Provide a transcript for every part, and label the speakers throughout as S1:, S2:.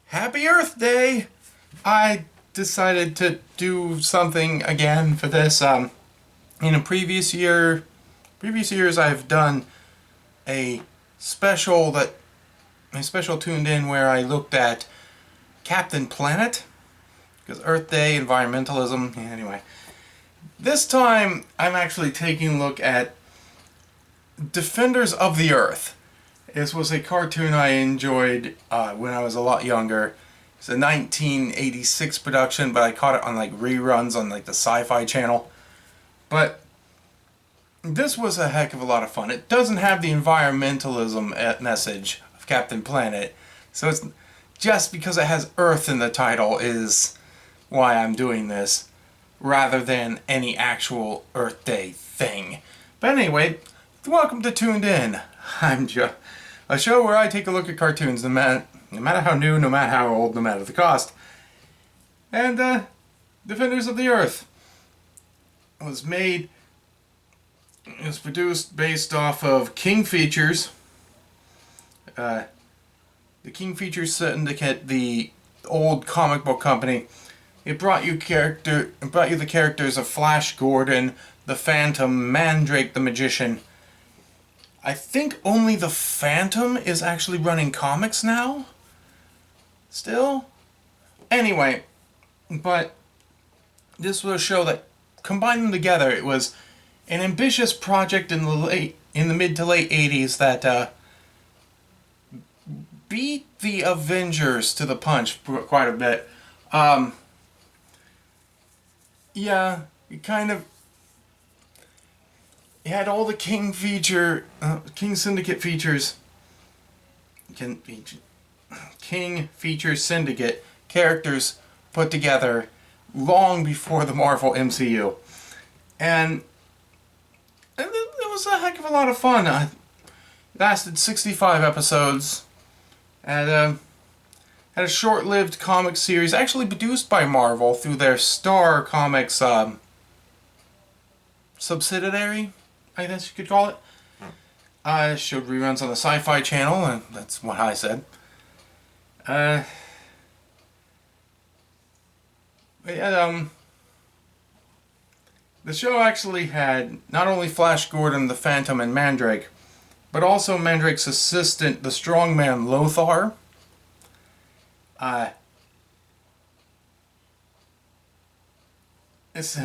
S1: Happy Earth Day! I decided to do something again for this. In a previous years I've done a special tuned in where I looked at Captain Planet, because Earth Day, environmentalism, anyway. This time I'm actually taking a look at Defenders of the Earth. This was a cartoon I enjoyed when I was a lot younger. It's a 1986 production, but I caught it on like reruns on like the Sci-Fi Channel. But this was a heck of a lot of fun. It doesn't have the environmentalism message of Captain Planet, so it's just because it has Earth in the title is why I'm doing this, rather than any actual Earth Day thing. But anyway, welcome to Tuned In. I'm Joe. A show where I take a look at cartoons, no matter how new, no matter how old, no matter the cost. And, Defenders of the Earth was produced based off of King Features. The King Features Syndicate, the old comic book company. It brought you the characters of Flash Gordon, the Phantom, Mandrake the Magician. I think only the Phantom is actually running comics now. Still? Anyway, but this was a show that combined them together. It was an ambitious project in the mid to late 80s that beat the Avengers to the punch quite a bit. Yeah, it had all the King Syndicate features. King Features Syndicate characters put together long before the Marvel MCU. And it was a heck of a lot of fun. It lasted 65 episodes. And had a short-lived comic series actually produced by Marvel through their Star Comics subsidiary, I guess you could call it. Showed reruns on the Sci-Fi Channel, and that's what I said. But yeah, the show actually had not only Flash Gordon, the Phantom, and Mandrake, but also Mandrake's assistant, the strongman Lothar. It's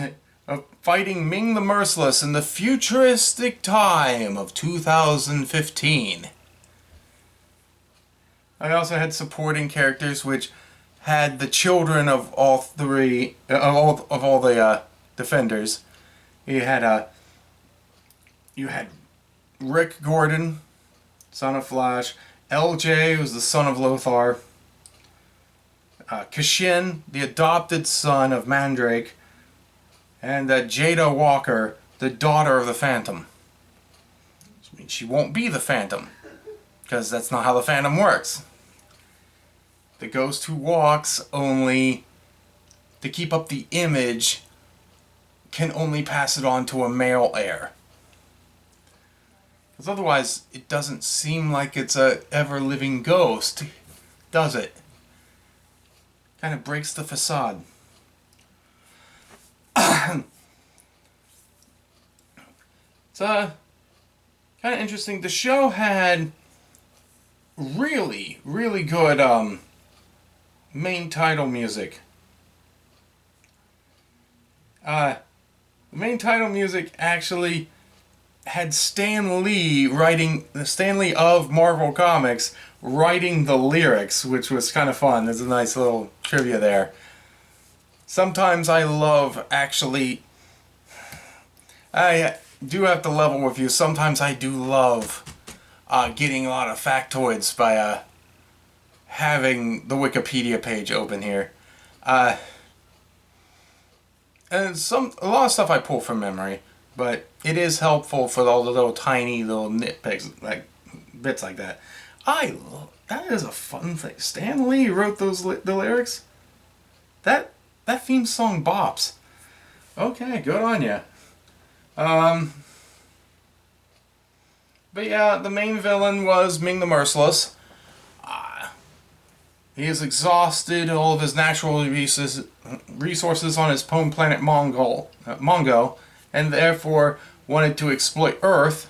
S1: fighting Ming the Merciless in the futuristic time of 2015. I also had supporting characters which had the children of all three, of all the defenders. You had Rick Gordon, son of Flash. LJ was the son of Lothar. Kashin, the adopted son of Mandrake. And Jada Walker, the daughter of the Phantom. Which means she won't be the Phantom, because that's not how the Phantom works. The ghost who walks only, to keep up the image, can only pass it on to a male heir. Because otherwise, it doesn't seem like it's a ever-living ghost, does it? Kind of breaks the facade. It's kind of interesting. The show had really, really good main title music. The main title music actually had Stan Lee of Marvel Comics writing the lyrics, which was kind of fun. There's a nice little trivia there. Sometimes I do have to level with you. Sometimes I do love getting a lot of factoids by having the Wikipedia page open here. And a lot of stuff I pull from memory, but it is helpful for all the little tiny little nitpicks, like bits like that. That is a fun thing. Stan Lee wrote the lyrics. That theme song bops. Okay, good on ya. But yeah, the main villain was Ming the Merciless. he has exhausted all of his natural resources on his home planet Mongo, and therefore wanted to exploit Earth.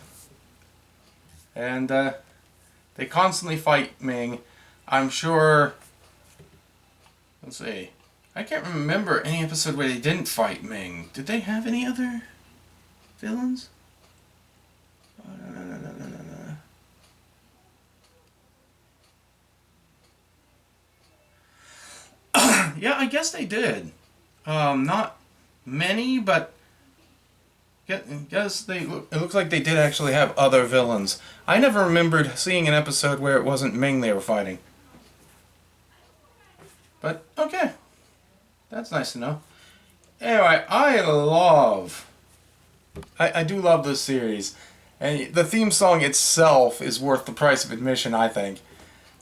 S1: And they constantly fight Ming. I'm sure. Let's see. I can't remember any episode where they didn't fight Ming. Did they have any other villains? Yeah, I guess they did. Not many, but guess they. It looks like they did actually have other villains. I never remembered seeing an episode where it wasn't Ming they were fighting. But okay, that's nice to know. Anyway, I do love this series, and the theme song itself is worth the price of admission, I think.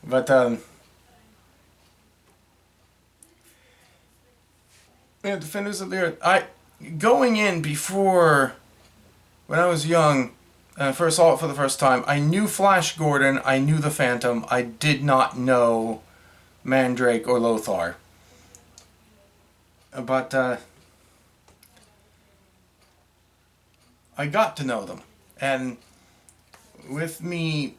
S1: But yeah, Defenders of the Earth. Going in before, when I was young, and I first saw it for the first time, I knew Flash Gordon, I knew the Phantom, I did not know Mandrake or Lothar. But I got to know them. And with me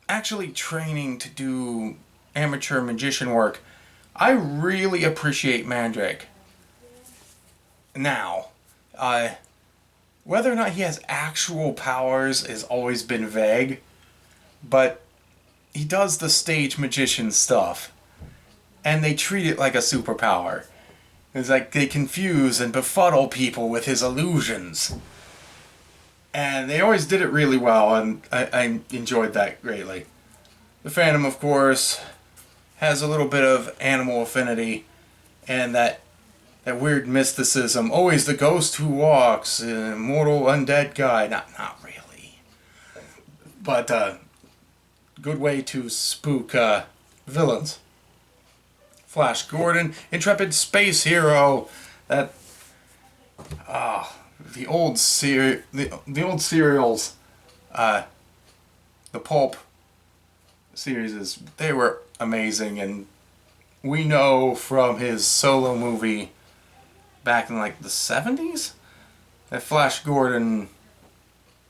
S1: actually training to do amateur magician work, I really appreciate Mandrake. Now, whether or not he has actual powers has always been vague, but he does the stage magician stuff, and they treat it like a superpower. It's like they confuse and befuddle people with his illusions. And they always did it really well, and I enjoyed that greatly. The Phantom, of course, has a little bit of animal affinity, and that weird mysticism. Always the ghost who walks, immortal undead guy. Not really. But good way to spook villains. Flash Gordon, intrepid space hero. That the old serials, the pulp series, they were amazing, and we know from his solo movie back in like the 70s that Flash Gordon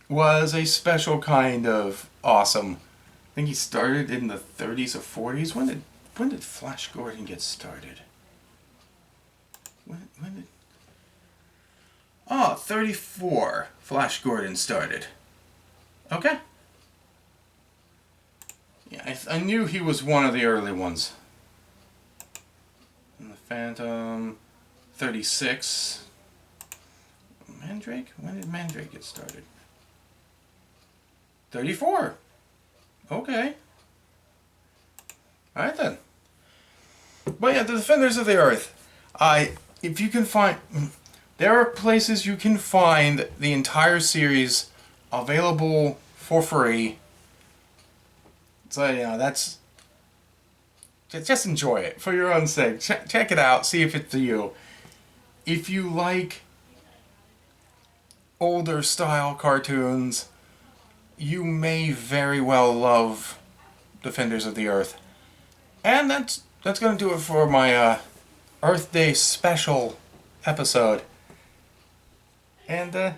S1: was a special kind of awesome. I think he started in the 30s or 40s. When did Flash Gordon get started? When did... Oh, 34. Flash Gordon started. Okay. Yeah, I knew he was one of the early ones. And the Phantom, 36. Mandrake? When did Mandrake get started? 34. Okay. Alright then. But yeah, the Defenders of the Earth. If you can find... There are places you can find the entire series available for free. So, you know, that's... Just enjoy it for your own sake. Check it out. See if it's for you. If you like older style cartoons, you may very well love Defenders of the Earth. And that's going to do it for my Earth Day special episode. And I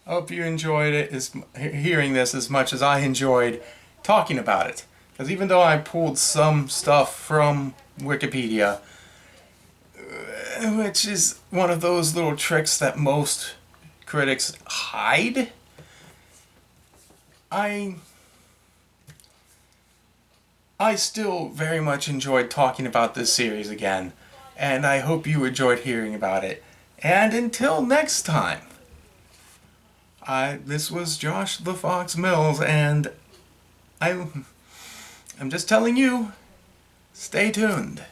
S1: hope you enjoyed it, hearing this as much as I enjoyed talking about it. Because even though I pulled some stuff from Wikipedia, which is one of those little tricks that most critics hide, I still very much enjoyed talking about this series again, and I hope you enjoyed hearing about it. And until next time, this was Josh the Fox Mills, and I'm just telling you, stay tuned.